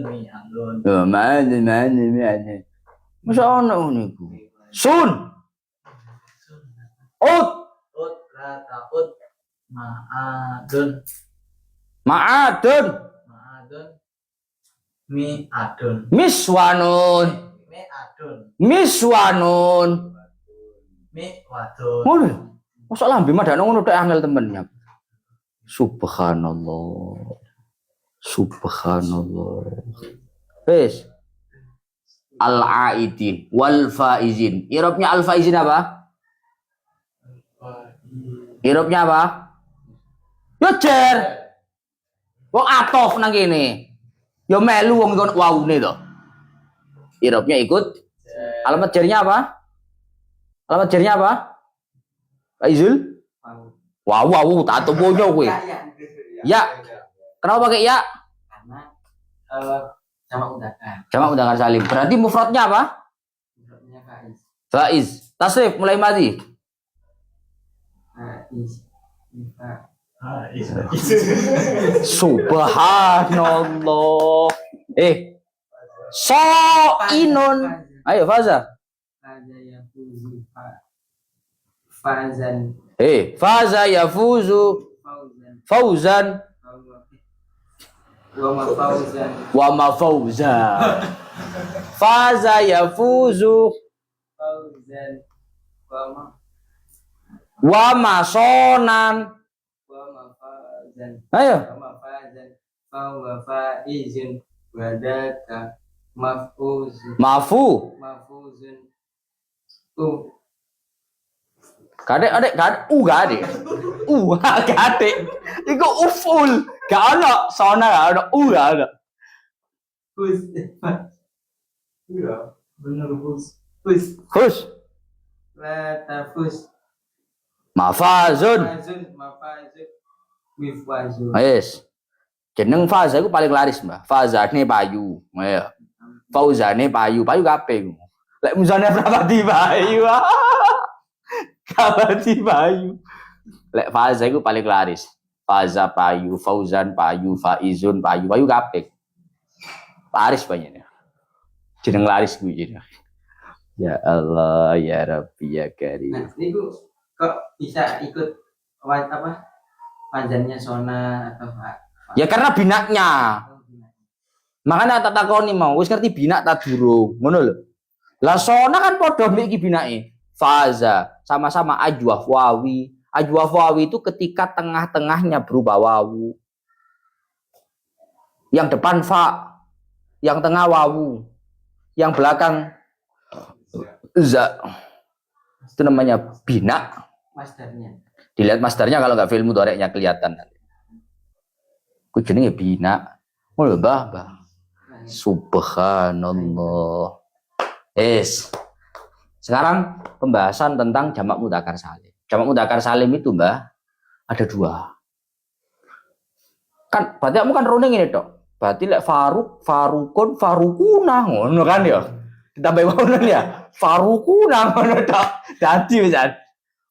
mi'adun. Yo mana. Masa ono niku. Sun. Ut. Ud la ta'ud. Ma'adun. Ma'adun. Ma'adun. Mi'adun. Miswanun. Mi'adun. Miswanun. Mi'wadun. Ngono. Mosok lambe madane ngono tok angel temen. Subhanallah. Subhanallah. Wes. Al-aidin wal faizin. Irobnya al faizin apa? Irobnya apa? Yo jer. Wong atof nang kene. Yo melu wong iku waune to. Irobnya ikut. Alamat jernya apa? Alamat jernya apa? Faizul? Wow, tak tubuhnya kowe. Ya. Kenapa pakai ya? Karena sama udahkan. Jamak mudzakkar salim. Berarti mufradnya apa? Mufradnya faiz. Faiz. Tasrif mulai mati. Faiz. Subhanallah. So'inun. Ayo faza. Faza yafuzu fazan. Faza yafuzu Fauzan. fauzan Wa ma fauzan. wa ma fauza. Faza yafuzu Fauzan. wa ma sonan. Wa ma fazan. Ayo. Wa ma fazan. Fa faizun. Wadaka mafuzun. Mafu. Mafuzun. Kadek gak ada. Iku uful. Gak ada sona gak ada. Gak ada. Fuz. Iya, bener fuz. Fuz. Hus. La tafuz. Mafazun. Mafazun. Wifwazun. Yes. Jeneng faza iku paling laris, Mbah. Fazane payu. Ayo. Fauzane payu. Payu kabeh. Lek musane prapati payu. Kabati payu. Lek faza iku paling laris. Faza payu, fauzan payu, faizun payu. Payu kabeh. Laris banyaknya. Jeneng laris kuwi jeneng. Ya Allah, ya Rabbi, ya Karim. Nah, ini kok bisa ikut apa? Panjannya Sona atau Pak? Ya karena binaknya. Makanya tak takoni mau, wis ngerti binak ta durung. Ngono lho. Lah sona kan padha mbek iki binake. Faza sama-sama ajwaf wawi. Ajwaf wawi itu ketika tengah-tengahnya berubah wawu. Yang depan fa, yang tengah wawu, yang belakang za. Itu namanya binak. Masdarnya. Dilihat masdarnya kalau nggak film mudhari'nya kelihatan. Ku jenenge bina. Oh Mbah. Subhanallah. Sekarang pembahasan tentang jamak mudzakkar salim. Jamak mudzakkar salim itu, Mbah, ada dua. Kan berarti kamu kan runing ini, Tok. Berarti lek Faruk, Farukun, Farukuna ngono kan ya. Ditambah ngono ya. Farukuna ngono tok. Dadi wis.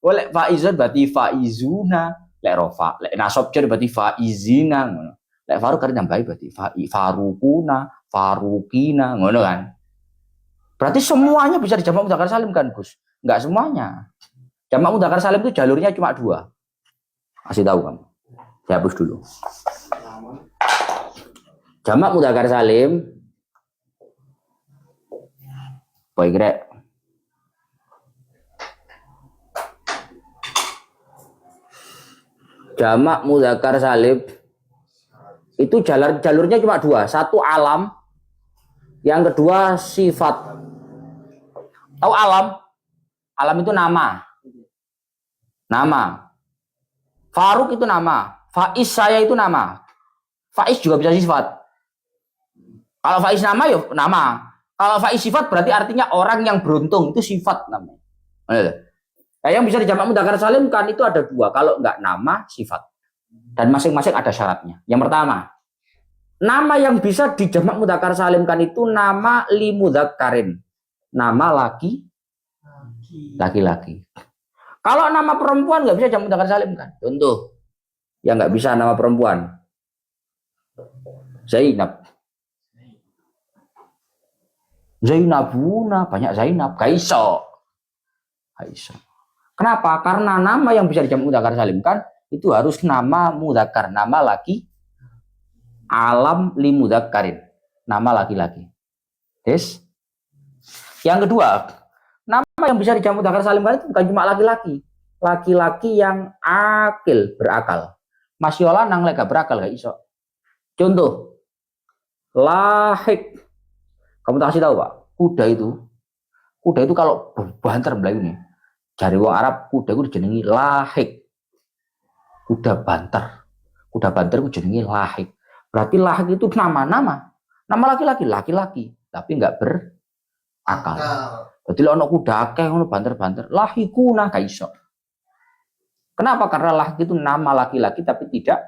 Oleh faizun berarti faizuna. Lek rofa, lek nasab jar berarti faizina ngono. Lek Faruk kan nambahi berarti Farukuna, Farukina ngono kan. Berarti semuanya bisa dijamak mudzakkar salim kan, Gus? Enggak semuanya. Jamak mudzakkar salim itu jalurnya cuma dua. Kasih tahu kamu. Saya hapus dulu. Jamak mudzakkar salim. Baik, Rek. Jamak mudzakkar salim itu jalurnya cuma dua. Satu alam, yang kedua sifat. Tahu alam? Alam itu nama. Nama. Faruk itu nama. Faiz saya itu nama. Faiz juga bisa sifat. Kalau Faiz nama ya nama. Kalau Faiz sifat berarti artinya orang yang beruntung, itu sifat namanya. Nah, yang bisa dijamak mudzakkar salim kan itu ada dua. Kalau enggak nama, sifat. Dan masing-masing ada syaratnya. Yang pertama, nama yang bisa dijamak mudzakkar salim kan itu nama li mudzakkarin. Nama laki laki-laki. Kalau nama perempuan nggak bisa jamak mudzakkar salim kan? Contoh, yang nggak bisa nama perempuan, Zainab. Zainabuna, banyak Zainab, Gaiso. Kenapa? Karena nama yang bisa dijamak mudzakkar salimkan itu harus nama mudzakkar, nama laki, alam li mudzakkarin, nama laki-laki. Yes. Yang kedua, nama yang bisa dijamak mudzakkar salimkan itu bukan cuma laki-laki, laki-laki yang akil, berakal. Masyola nang lega berakal gak iso. Contoh, lahik. Kamu tak kasih tahu Pak, kuda itu kalau banter Melayu nih, dari wong Arab kuda itu dijenengi lahik. Kuda banter itu jenenge lahik. Berarti lahik itu nama laki-laki, tapi nggak berakal. Jadi ono kuda akeh ono banter lahikuna gak iso. Kenapa? Karena lahik itu nama laki-laki tapi tidak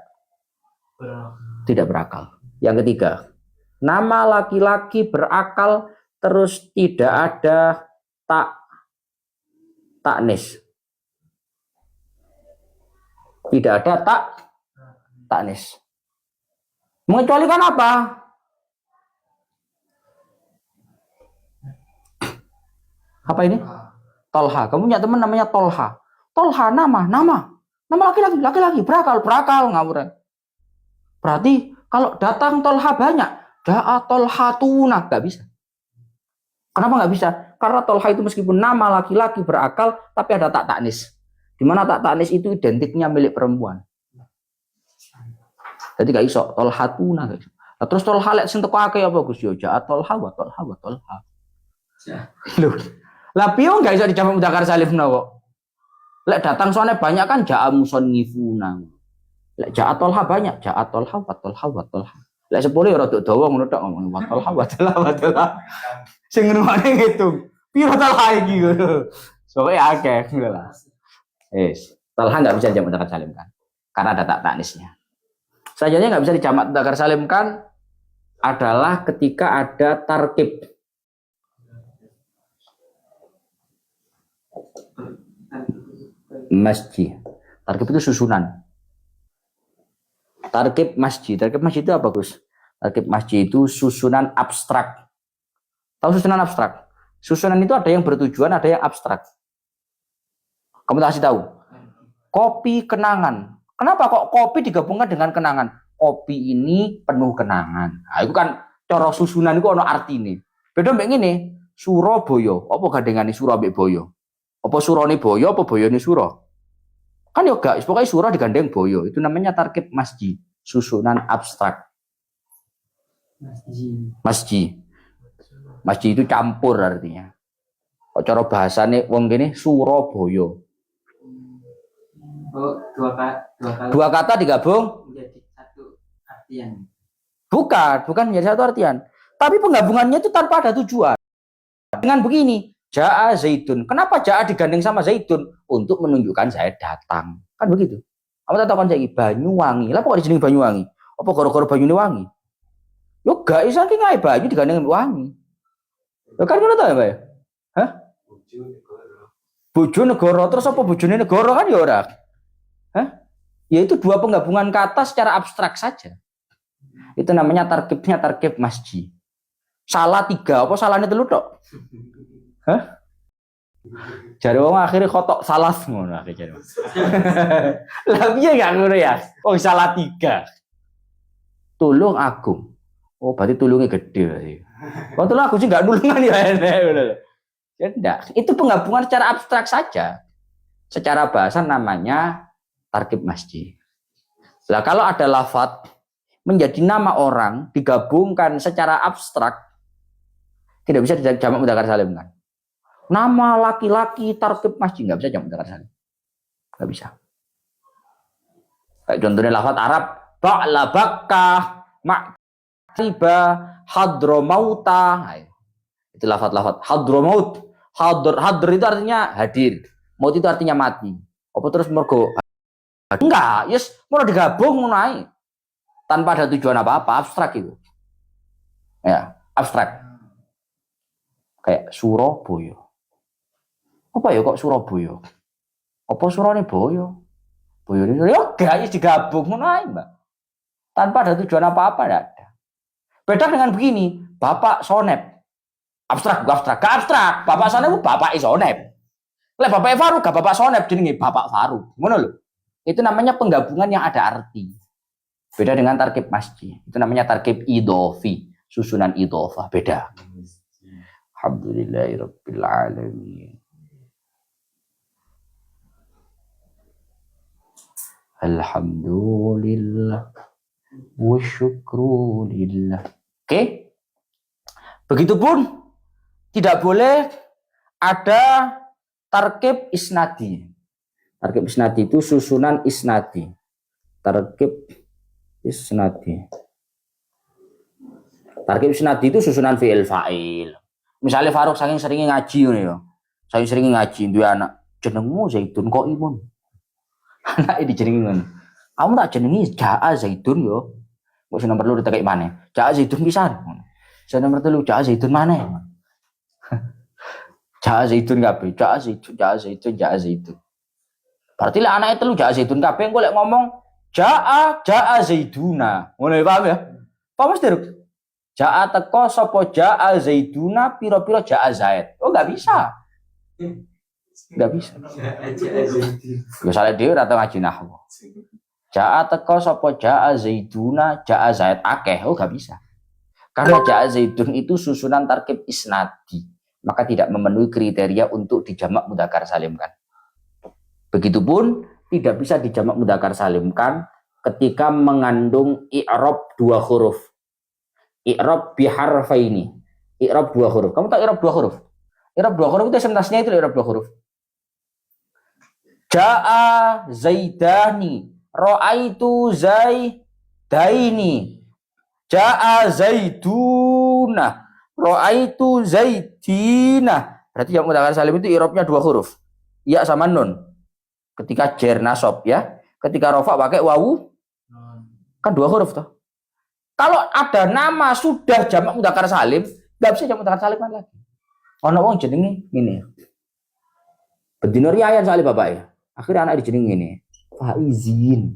berakal. Yang ketiga, nama laki-laki berakal terus tidak ada taknis. Tidak ada taknis. Mengecualikan apa? Apa ini? Tolha. Kamu punya teman namanya Tolha. Tolha nama laki-laki berakal ngawur. Berarti kalau datang Tolha banyak, da'a Tolhatuna nggak bisa. Kenapa nggak bisa? Karena Tolha itu meskipun nama laki-laki berakal, tapi ada taknis. Di mana taknis itu identiknya milik perempuan. Jadi gak iso Tolhatuna gak iso. Nah, terus Tolha lek sing teko akeh apa Gus yo ja Tolha wa Tolha. Lho. Lah piye gak iso dijamak mudzakkar salim kok. Lek datang soalnya banyak kan ja'a musannifuna. Lek ja'a Tolha banyak, ja'a Tolha wa Tolha. Lek 10 ya rada dawa ngono tok ngomong wa Tolha. Sing ngrungokne ngitung. Piro Tolha iki ngono. Soale akeh ngono lah. Tolha nggak bisa dijamak mudzakkar salimkan karena ada taknisnya. Selanjutnya nggak bisa dijamak mudzakkar salimkan adalah ketika ada tarkib. Masjid. Tarkib itu susunan. Tarkib masjid itu apa Gus? Tarkib masjid itu susunan abstrak. Tahu susunan abstrak? Susunan itu ada yang bertujuan, ada yang abstrak. Kamu tak kasih tahu. Kopi kenangan. Kenapa kok kopi digabungkan dengan kenangan? Kopi ini penuh kenangan. Nah, itu kan cara susunan itu ada artinya. Beda mbek ngene, Surabaya, apa gandengane Surabaya Boyo? Apa surane Boyo, apa boyone Suro? Kan ya gak, pokoknya Suro digandeng Boyo. Itu namanya tarkib masjid, susunan abstrak. Masjid itu campur artinya. Kok cara bahasane wong gini Surabaya. Dua kata digabung menjadi satu artian. Bukan menjadi satu artian. Tapi penggabungannya itu tanpa ada tujuan. Dengan begini, Ja'a Zaidun. Kenapa Ja'a digandeng sama Zaidun? Untuk menunjukkan saya datang. Kan begitu. Kamu tak tahu kan saya Banyuwangi. Lah kok dijenengi Banyuwangi? Apa gara-gara Banyune wangi? Yo gak iso ki ngae Banyu digandeng wangi. Yo kan ngono ta ya, Mbak? Hah? Bojo negara terus apa bojone negara kan ya ora? Hah? Yaitu dua penggabungan kata secara abstrak saja. Itu namanya tarkibnya tarkib masjid. Salah 3, apa salahnya 3 tok? Hah? Jare wong akhirnya kotok salah ngono akhirnya. Lah piye gak ngono ya? Oh salah 3. Tulung agung. Oh berarti tulungnya gede. Kalau tulung agung sih gak nulungan ya. Ya enggak. Itu penggabungan secara abstrak saja. Secara bahasa namanya tarkib masjid. Nah, kalau ada lafadz menjadi nama orang digabungkan secara abstrak, tidak bisa dijamak mudzakkar salim kan? Nama laki-laki tarkib masjid nggak bisa dijamak mudzakkar salim, nggak bisa. Kayak contohnya lafadz Arab, ba'la bakkah, ma'riba, hadromauta. Nah, itu lafadz hadromaut. Hadr itu artinya hadir, maut itu artinya mati. Apa terus mergo enggak, yes, mau digabung mulai tanpa ada tujuan apa-apa, abstrak itu. Ya, abstrak. Kayak Surabaya. Apa ya kok Surabaya? Apa Surabaya? Boyo ini ya guys digabung ngono ae, Mbak. Tanpa ada tujuan apa-apa enggak ada. Beda dengan begini, Bapak Sonep. Abstrak, gak abstrak. Bapak Sonep itu Bapak Sonep. Lek Bapak Faruk gak Bapak Sonep jenenge Bapak Faruk. Ngono lho. Itu namanya penggabungan yang ada arti. Beda dengan tarkib masjid. Itu namanya tarkib idhofi, susunan idhofah, beda. Alhamdulillahirabbil alamin. Alhamdulillah wa syukru lillah. Oke? Begitupun tidak boleh ada tarkib isnadi. Tarkib isnadi itu susunan isnadi. Tarkib isnadi. Tarkib isnadi itu susunan fi'il fa'il. Misalnya Faruk saking seringnya ngaji ya. Saking seringnya ngaji duwe anak, jenengmu Zaidun kok imun. Anak ini jenengin. Kamu tak jenengi Ja'a Zaidun yo. Kok sing nomor 2 ditekek maneh. Ja'a Zaidun pisan. Sing nomor 3 Ja'a Zaidun maneh. Ja'a Zaidun kabeh. Ja'a Zaidun. Berarti lek anake telu Ja'a Zaidun kabeh engko lek ngomong Ja'a Zaiduna. Ngono ya paham ya? Paham mesti Ruk? Ja'a teko sapa Ja'a Zaiduna pira-pira Ja'a Zaid. Oh enggak bisa. Enggak bisa. Misalnya dia rata ngaji nahwu. Ja'a teko sapa Ja'a Zaiduna Ja'a Zaid akeh. Oh enggak bisa. Karena Ja'a Zaidun itu susunan tarkib isnadi, maka tidak memenuhi kriteria untuk dijamak mudzakkar salimkan. Begitupun tidak bisa dijamak mudzakkar salimkan ketika mengandung i'rab 2 huruf. I'rab biharfaini. I'rab 2 huruf. Kamu tahu i'rab 2 huruf? I'rab 2 huruf itu sentasnya itu i'rab 2 huruf. Ja'a Zaidani, ra'aitu Zaidaini. Ja'a Zaiduna, ra'aitu Zaidina. Berarti yang mudzakkar salim itu i'rabnya 2 huruf. Ya sama nun. Ketika jar nasab ya. Ketika rafa pakai wawu. Kan 2 huruf toh. Kalau ada nama sudah jamak mudzakkar salim, enggak bisa jamak mudzakkar salim lagi. Ana wong jenenge ngene. Bedino riyan soalé bapak ya. Akhirnya anak dijenengi ngene. Faizin.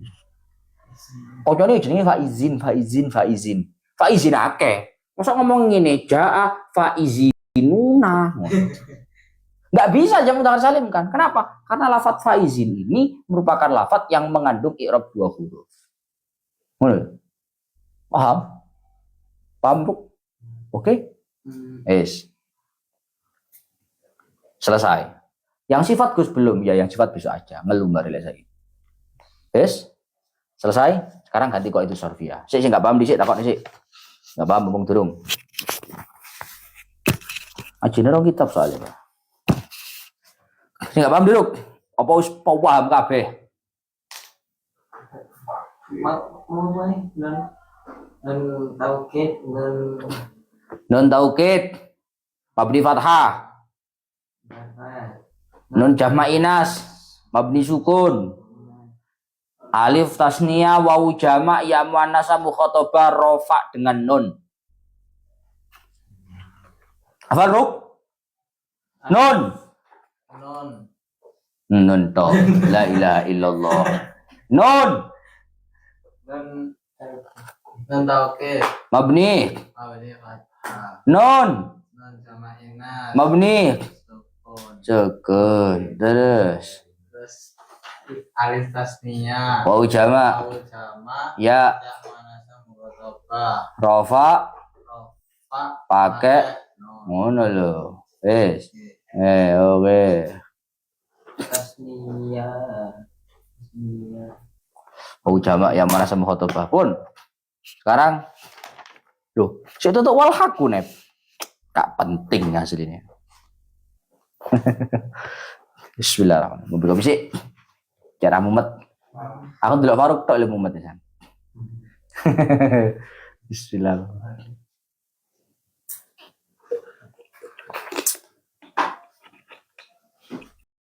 Kocone jenenge Faizin. Faizin akeh. Masa ngomong ngene, Ja'a Faizinuna. Enggak bisa jamak mudzakkar salim kan? Kenapa? Karena lafadz Faizin ini merupakan lafadz yang mengandung i'rab 2 huruf. Ngono. Paham? Paham, Bu? Oke? Yes. Selesai. Yang sifat Gus belum, ya yang sifat besok aja. Ngelumbar lagi. Yes. Selesai. Sekarang ganti kok itu sorfia. Sik enggak paham dhisik takon dhisik. Enggak paham mumpung durung. Ajine rong kitab soalnya, Pak. Sing enggak paham dulu. Apa wis paham kabeh? Mau nih non taukid Nun taukid mabni fathah. Nun jamak inas mabni sukun. Alif tasniyah wawu jamak ya muannasa mukhatabah rafa dengan nun. Apa Ruk? Nun. Nun to. La ilaha illallah. Nun. non taukid Mabni. non Nun. jamak inas Mabni. sukun. Sukun. Terus Alif tasniyah wawu jamak wawu jamak ya ya manasa mukhatabah rafa rafa pakai ngono lho. Wis. Oke. tasniyah Wawu jamak yang mana sama khotbah pun. Sekarang loh, saya tutup wal haku nep. Tak penting aslinya. Bismillahirrahmanirrahim. Mau bilang sih cara mumet. Aku dulu Faruk tok ilmu mumet ya. Bismillahirrahmanirrahim.